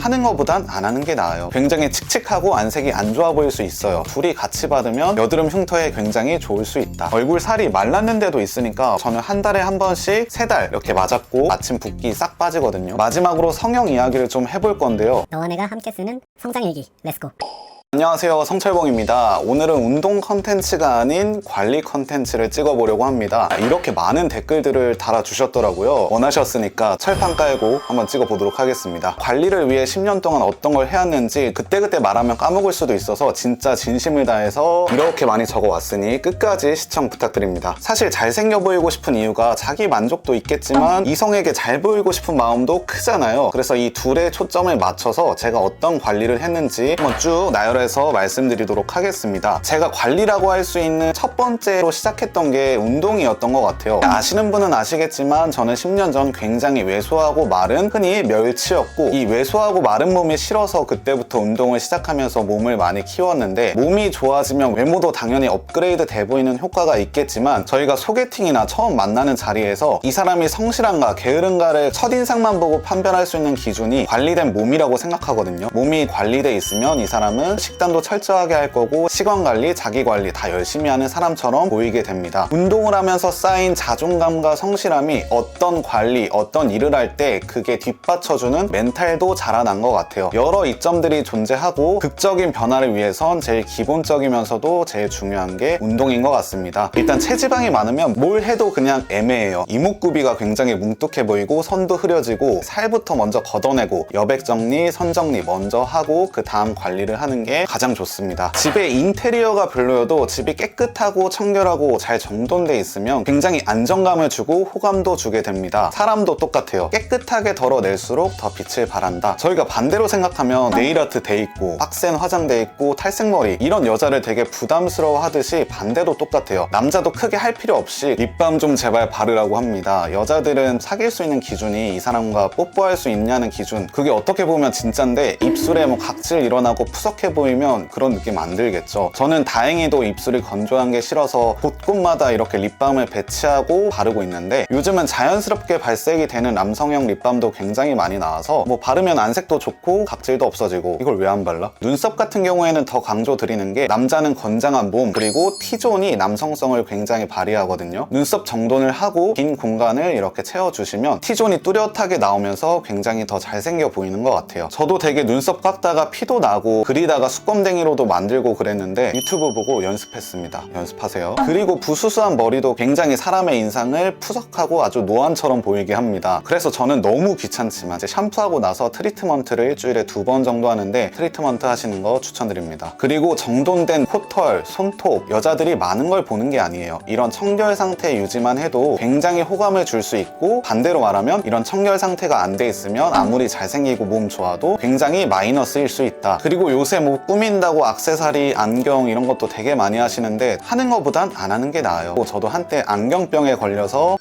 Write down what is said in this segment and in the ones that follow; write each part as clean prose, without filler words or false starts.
하는 것보단 안 하는 게 나아요. 굉장히 칙칙하고 안색이 안 좋아 보일 수 있어요. 둘이 같이 받으면 여드름 흉터에 굉장히 좋을 수 있다. 얼굴 살이 말랐는 데도 있으니까 저는 한 달에 한 번씩 3달 이렇게 맞았고 마침 붓기 싹 빠지거든요. 마지막으로 성형 이야기를 좀 해볼 건데요. 너와 내가 함께 쓰는 성장일기 렛츠고. 안녕하세요, 성철봉입니다. 오늘은 운동 컨텐츠가 아닌 관리 컨텐츠를 찍어보려고 합니다. 이렇게 많은 댓글들을 달아주셨더라고요. 원하셨으니까 철판 깔고 한번 찍어보도록 하겠습니다. 관리를 위해 10년 동안 어떤 걸 해왔는지 그때그때 말하면 까먹을 수도 있어서 진짜 진심을 다해서 이렇게 많이 적어왔으니 끝까지 시청 부탁드립니다. 사실 잘생겨 보이고 싶은 이유가 자기 만족도 있겠지만 이성에게 잘 보이고 싶은 마음도 크잖아요. 그래서 이 둘의 초점을 맞춰서 제가 어떤 관리를 했는지 한번 쭉 나열해 말씀드리도록 하겠습니다. 제가 관리라고 할 수 있는 첫 번째로 시작했던 게 운동이었던 것 같아요. 아시는 분은 아시겠지만 저는 10년 전 굉장히 왜소하고 마른, 흔히 멸치였고, 이 왜소하고 마른 몸이 싫어서 그때부터 운동을 시작하면서 몸을 많이 키웠는데, 몸이 좋아지면 외모도 당연히 업그레이드 돼 보이는 효과가 있겠지만, 저희가 소개팅이나 처음 만나는 자리에서 이 사람이 성실한가 게으른가를 첫인상만 보고 판별할 수 있는 기준이 관리된 몸이라고 생각하거든요. 몸이 관리돼 있으면 이 사람은 식단도 철저하게 할 거고 시간관리, 자기관리 다 열심히 하는 사람처럼 보이게 됩니다. 운동을 하면서 쌓인 자존감과 성실함이 어떤 관리, 어떤 일을 할 때 그게 뒷받쳐주는 멘탈도 자라난 것 같아요. 여러 이점들이 존재하고 극적인 변화를 위해선 제일 기본적이면서도 제일 중요한 게 운동인 것 같습니다. 일단 체지방이 많으면 뭘 해도 그냥 애매해요. 이목구비가 굉장히 뭉툭해 보이고 선도 흐려지고 살부터 먼저 걷어내고 여백 정리, 선 정리 먼저 하고 그 다음 관리를 하는 게 가장 좋습니다. 집의 인테리어가 별로여도 집이 깨끗하고 청결하고 잘 정돈돼 있으면 굉장히 안정감을 주고 호감도 주게 됩니다. 사람도 똑같아요. 깨끗하게 덜어낼수록 더 빛을 발한다. 저희가 반대로 생각하면 네일아트 돼 있고 빡센 화장돼 있고 탈색머리 이런 여자를 되게 부담스러워 하듯이 반대도 똑같아요. 남자도 크게 할 필요 없이 립밤 좀 제발 바르라고 합니다. 여자들은 사귈 수 있는 기준이 이 사람과 뽀뽀할 수 있냐는 기준, 그게 어떻게 보면 진짠데 입술에 뭐 각질 일어나고 푸석해 보이면 그런 느낌 안 들겠죠. 저는 다행히도 입술이 건조한 게 싫어서 곳곳마다 이렇게 립밤을 배치하고 바르고 있는데, 요즘은 자연스럽게 발색이 되는 남성형 립밤도 굉장히 많이 나와서 뭐 바르면 안색도 좋고 각질도 없어지고. 이걸 왜 안 발라? 눈썹 같은 경우에는 더 강조 드리는 게, 남자는 건장한 몸 그리고 T존이 남성성을 굉장히 발휘하거든요. 눈썹 정돈을 하고 빈 공간을 이렇게 채워주시면 T존이 뚜렷하게 나오면서 굉장히 더 잘생겨 보이는 것 같아요. 저도 되게 눈썹 깎다가 피도 나고 그리다가 수검댕이로도 만들고 그랬는데 유튜브 보고 연습했습니다. 연습하세요. 그리고 부수수한 머리도 굉장히 사람의 인상을 푸석하고 아주 노안처럼 보이게 합니다. 그래서 저는 너무 귀찮지만 이제 샴푸하고 나서 트리트먼트를 일주일에 2번 정도 하는데 트리트먼트 하시는 거 추천드립니다. 그리고 정돈된 코털, 손톱, 여자들이 많은 걸 보는 게 아니에요. 이런 청결 상태 유지만 해도 굉장히 호감을 줄 수 있고, 반대로 말하면 이런 청결 상태가 안 돼 있으면 아무리 잘생기고 몸 좋아도 굉장히 마이너스일 수 있다. 그리고 요새 뭐 꾸민다고 액세서리, 안경 이런 것도 되게 많이 하시는데 하는 것보단 안 하는 게 나아요. 저도 한때 안경병에 걸려서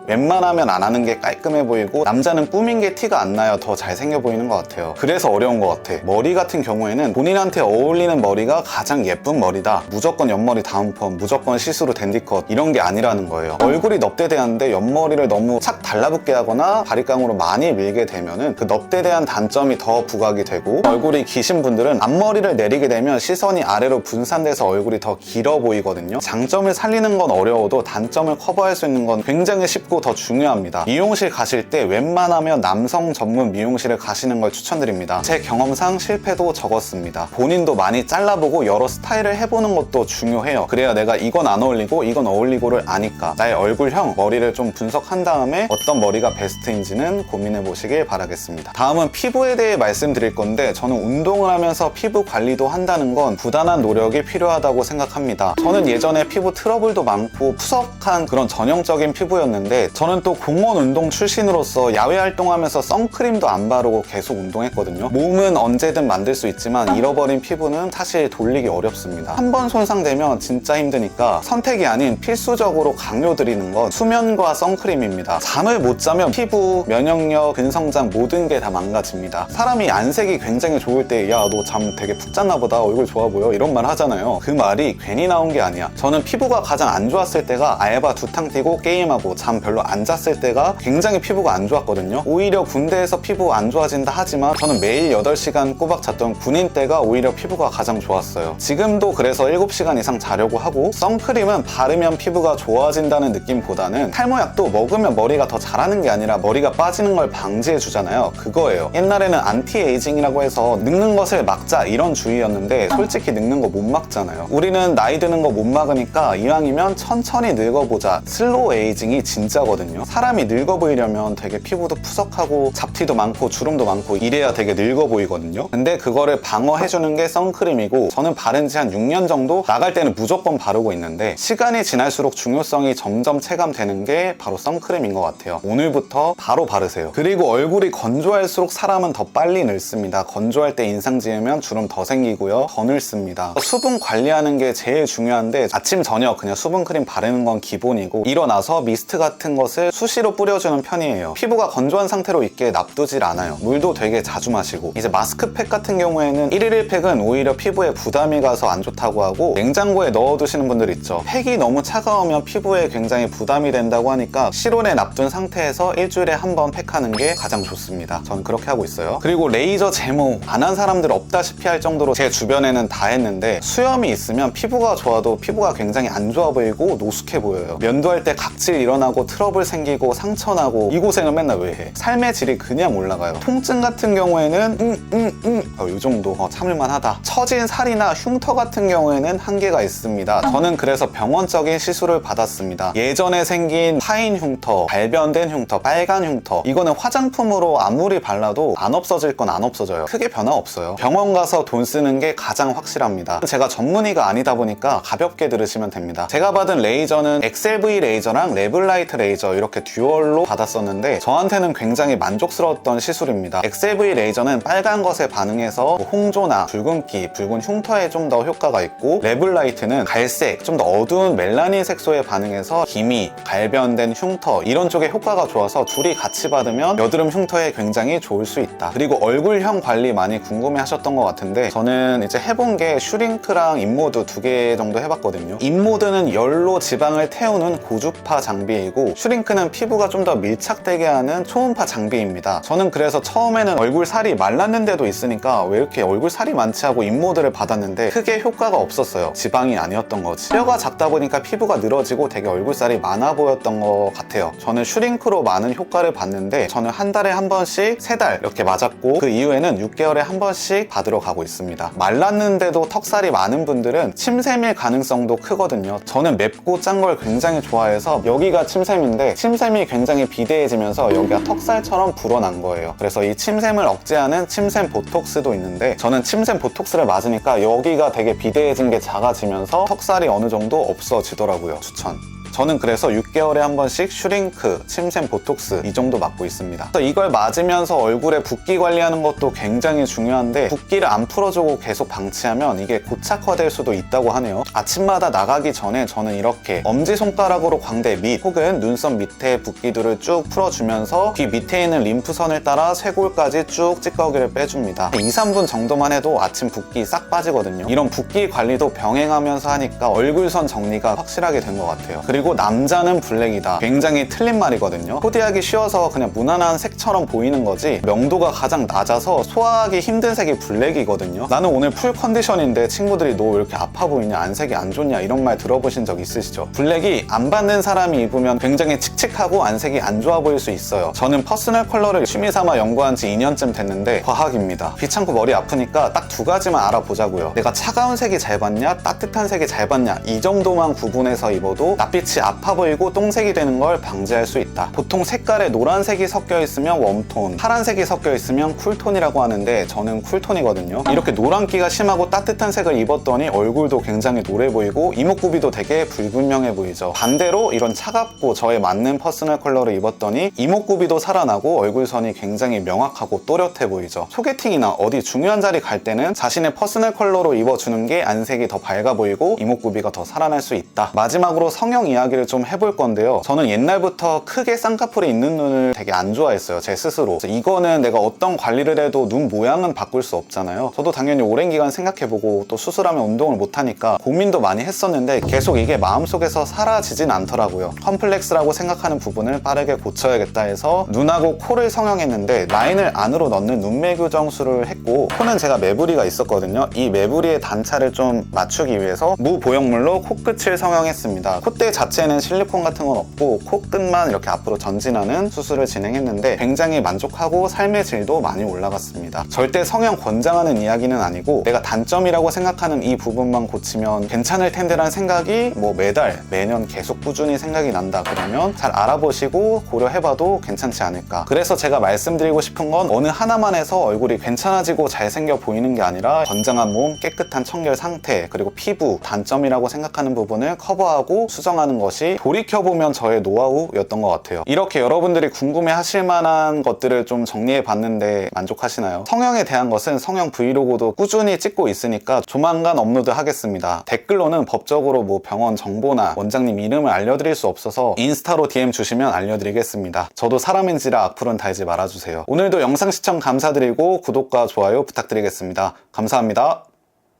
웬만하면 안 하는 게 깔끔해 보이고, 남자는 꾸민 게 티가 안 나야 더 잘생겨 보이는 것 같아요. 그래서 어려운 것 같아. 머리 같은 경우에는 본인한테 어울리는 머리가 가장 예쁜 머리다. 무조건 옆머리 다운펌, 무조건 시스루 댄디컷 이런 게 아니라는 거예요. 얼굴이 넙대대한데 옆머리를 너무 착 달라붙게 하거나 바리깡으로 많이 밀게 되면은 그 넙대대한 단점이 더 부각이 되고, 얼굴이 기신 분들은 앞머리를 내리게 되면 시선이 아래로 분산돼서 얼굴이 더 길어 보이거든요. 장점을 살리는 건 어려워도 단점을 커버할 수 있는 건 굉장히 쉽고 더 중요합니다. 미용실 가실 때 웬만하면 남성 전문 미용실을 가시는 걸 추천드립니다. 제 경험상 실패도 적었습니다. 본인도 많이 잘라보고 여러 스타일을 해보는 것도 중요해요. 그래야 내가 이건 안 어울리고 이건 어울리고를 아니까 나의 얼굴형, 머리를 좀 분석한 다음에 어떤 머리가 베스트인지는 고민해 보시길 바라겠습니다. 다음은 피부에 대해 말씀드릴 건데, 저는 운동을 하면서 피부 관리도 한다는 건 부단한 노력이 필요하다고 생각합니다. 저는 예전에 피부 트러블도 많고 푸석한 그런 전형적인 피부였는데, 저는 또 공원 운동 출신으로서 야외 활동하면서 선크림도 안 바르고 계속 운동했거든요. 몸은 언제든 만들 수 있지만 잃어버린 피부는 사실 돌리기 어렵습니다. 한 번 손상되면 진짜 힘드니까 선택이 아닌 필수적으로 강요드리는 건 수면과 선크림입니다. 잠을 못 자면 피부, 면역력, 근성장 모든 게 다 망가집니다. 사람이 안색이 굉장히 좋을 때 야, 너 잠 되게 푹 잤나 보다, 얼굴 좋아 보여 이런 말 하잖아요. 그 말이 괜히 나온 게 아니야. 저는 피부가 가장 안 좋았을 때가 알바 두탕 뛰고 게임하고 잠 별로 별로 안 잤을 때가 굉장히 피부가 안 좋았거든요. 오히려 군대에서 피부 안 좋아진다 하지만 저는 매일 8시간 꼬박 잤던 군인 때가 오히려 피부가 가장 좋았어요. 지금도 그래서 7시간 이상 자려고 하고, 선크림은 바르면 피부가 좋아진다는 느낌보다는 탈모약도 먹으면 머리가 더 자라는 게 아니라 머리가 빠지는 걸 방지해 주잖아요. 그거예요. 옛날에는 안티에이징이라고 해서 늙는 것을 막자 이런 주의였는데 솔직히 늙는 거 못 막잖아요. 우리는 나이 드는 거 못 막으니까 이왕이면 천천히 늙어보자. 슬로우 에이징이 진짜거든요. 사람이 늙어 보이려면 되게 피부도 푸석하고 잡티도 많고 주름도 많고 이래야 되게 늙어 보이거든요. 근데 그거를 방어해주는 게 선크림이고, 저는 바른 지 한 6년 정도, 나갈 때는 무조건 바르고 있는데 시간이 지날수록 중요성이 점점 체감되는 게 바로 선크림인 것 같아요. 오늘부터 바로 바르세요. 그리고 얼굴이 건조할수록 사람은 더 빨리 늙습니다. 건조할 때 인상 지으면 주름 더 생기고요, 더 늙습니다. 수분 관리하는 게 제일 중요한데 아침 저녁 그냥 수분크림 바르는 건 기본이고, 일어나서 미스트 같은 것을 수시로 뿌려주는 편이에요. 피부가 건조한 상태로 있게 놔두질 않아요. 물도 되게 자주 마시고. 이제 마스크팩 같은 경우에는 1일 1팩은 오히려 피부에 부담이 가서 안 좋다고 하고, 냉장고에 넣어두시는 분들 있죠. 팩이 너무 차가우면 피부에 굉장히 부담이 된다고 하니까 실온에 놔둔 상태에서 일주일에 한 번 팩하는 게 가장 좋습니다. 저는 그렇게 하고 있어요. 그리고 레이저 제모 안 한 사람들 없다시피 할 정도로 제 주변에는 다 했는데, 수염이 있으면 피부가 좋아도 피부가 굉장히 안 좋아 보이고 노숙해 보여요. 면도할 때 각질 일어나고 트러블 생기고 상처 나고, 이 고생을 맨날 왜 해? 삶의 질이 그냥 올라가요. 통증 같은 경우에는 이 정도 참을만 하다. 처진 살이나 흉터 같은 경우에는 한계가 있습니다. 저는 그래서 병원적인 시술을 받았습니다. 예전에 생긴 파인 흉터, 발변된 흉터, 빨간 흉터, 이거는 화장품으로 아무리 발라도 안 없어질 건 안 없어져요. 크게 변화 없어요. 병원 가서 돈 쓰는 게 가장 확실합니다. 제가 전문의가 아니다 보니까 가볍게 들으시면 됩니다. 제가 받은 레이저는 XLV 레이저랑 레블라이트 레이저 이렇게 듀얼로 받았었는데 저한테는 굉장히 만족스러웠던 시술입니다. XLV 레이저는 빨간 것에 반응해서 홍조나 붉은기, 붉은 흉터에 좀 더 효과가 있고, 레블라이트는 갈색, 좀 더 어두운 멜라닌 색소에 반응해서 기미, 발변된 흉터 이런 쪽에 효과가 좋아서 둘이 같이 받으면 여드름 흉터에 굉장히 좋을 수 있다. 그리고 얼굴형 관리 많이 궁금해 하셨던 것 같은데, 저는 이제 해본 게 슈링크랑 인모드 2개 정도 해봤거든요. 인모드는 열로 지방을 태우는 고주파 장비이고, 슈링크는 피부가 좀 더 밀착되게 하는 초음파 장비입니다. 저는 그래서 처음에는 얼굴 살이 말랐는데도 있으니까 왜 이렇게 얼굴 살이 많지 하고 인모드를 받았는데 크게 효과가 없었어요. 지방이 아니었던 거지. 뼈가 작다 보니까 피부가 늘어지고 되게 얼굴살이 많아 보였던 것 같아요. 저는 슈링크로 많은 효과를 봤는데, 저는 한 달에 한 번씩 3달 이렇게 맞았고, 그 이후에는 6개월에 한 번씩 받으러 가고 있습니다. 말랐는데도 턱살이 많은 분들은 침샘일 가능성도 크거든요. 저는 맵고 짠 걸 굉장히 좋아해서 여기가 침샘인데 침샘이 굉장히 비대해지면서 여기가 턱살처럼 불어난 거예요. 그래서 이 침샘을 억제하는 침샘 보톡스도 있는데, 저는 침샘 보톡스를 맞으니까 여기가 되게 비대해진 게 작아지면서 턱살이 어느 정도 없어지더라고요. 추천. 저는 그래서 6개월에 한 번씩 슈링크, 침샘 보톡스 이 정도 맞고 있습니다. 그래서 이걸 맞으면서 얼굴에 붓기 관리하는 것도 굉장히 중요한데, 붓기를 안 풀어주고 계속 방치하면 이게 고착화될 수도 있다고 하네요. 아침마다 나가기 전에 저는 이렇게 엄지손가락으로 광대 밑 혹은 눈썹 밑에 붓기들을 쭉 풀어주면서 귀 밑에 있는 림프선을 따라 쇄골까지 쭉 찌꺼기를 빼줍니다. 2, 3분 정도만 해도 아침 붓기 싹 빠지거든요. 이런 붓기 관리도 병행하면서 하니까 얼굴선 정리가 확실하게 된 것 같아요. 그리고 남자는 블랙이다, 굉장히 틀린 말이거든요. 코디하기 쉬워서 그냥 무난한 색처럼 보이는 거지, 명도가 가장 낮아서 소화하기 힘든 색이 블랙이거든요. 나는 오늘 풀 컨디션인데 친구들이 너 왜 이렇게 아파 보이냐, 안색이 안 좋냐 이런 말 들어보신 적 있으시죠? 블랙이 안 받는 사람이 입으면 굉장히 칙칙하고 안색이 안 좋아 보일 수 있어요. 저는 퍼스널 컬러를 취미삼아 연구한 지 2년쯤 됐는데 과학입니다. 귀찮고 머리 아프니까 딱 2가지만 알아보자고요. 내가 차가운 색이 잘 받냐, 따뜻한 색이 잘 받냐, 이 정도만 구분해서 입어도 낯빛이 아파 보이고 똥색이 되는 걸 방지할 수 있다. 보통 색깔에 노란색이 섞여 있으면 웜톤, 파란색이 섞여 있으면 쿨톤이라고 하는데 저는 쿨톤이거든요. 이렇게 노란기가 심하고 따뜻한 색을 입었더니 얼굴도 굉장히 노래 보이고 이목구비도 되게 불분명해 보이죠. 반대로 이런 차갑고 저에 맞는 퍼스널 컬러를 입었더니 이목구비도 살아나고 얼굴선이 굉장히 명확하고 또렷해 보이죠. 소개팅이나 어디 중요한 자리 갈 때는 자신의 퍼스널 컬러로 입어주는 게 안색이 더 밝아 보이고 이목구비가 더 살아날 수 있다. 마지막으로 성형 이야기 이야기를 좀 해볼 건데요. 저는 옛날부터 크게 쌍꺼풀이 있는 눈을 되게 안 좋아했어요, 제 스스로. 그래서 이거는 내가 어떤 관리를 해도 눈 모양은 바꿀 수 없잖아요. 저도 당연히 오랜 기간 생각해보고 또 수술하면 운동을 못하니까 고민도 많이 했었는데 계속 이게 마음속에서 사라지진 않더라고요. 컴플렉스라고 생각하는 부분을 빠르게 고쳐야겠다 해서 눈하고 코를 성형했는데 라인을 안으로 넣는 눈매 교정술을 했고, 코는 제가 매부리가 있었거든요. 이 매부리의 단차를 좀 맞추기 위해서 무보형물로 코끝을 성형했습니다. 콧대 자체에는 실리콘 같은 건 없고 코끝만 이렇게 앞으로 전진하는 수술을 진행했는데 굉장히 만족하고 삶의 질도 많이 올라갔습니다. 절대 성형 권장하는 이야기는 아니고 내가 단점이라고 생각하는 이 부분만 고치면 괜찮을 텐데라는 생각이 매달 매년 계속 꾸준히 생각이 난다 그러면 잘 알아보시고 고려해봐도 괜찮지 않을까. 그래서 제가 말씀드리고 싶은 건 어느 하나만 해서 얼굴이 괜찮아지고 잘생겨 보이는 게 아니라 건장한 몸, 깨끗한 청결 상태, 그리고 피부, 단점이라고 생각하는 부분을 커버하고 수정하는 것이 돌이켜보면 저의 노하우였던 것 같아요. 이렇게 여러분들이 궁금해 하실 만한 것들을 좀 정리해 봤는데 만족하시나요? 성형에 대한 것은 성형 브이로그도 꾸준히 찍고 있으니까 조만간 업로드 하겠습니다. 댓글로는 법적으로 병원 정보나 원장님 이름을 알려드릴 수 없어서 인스타로 DM 주시면 알려드리겠습니다. 저도 사람인지라 악플은 달지 말아주세요. 오늘도 영상 시청 감사드리고 구독과 좋아요 부탁드리겠습니다. 감사합니다.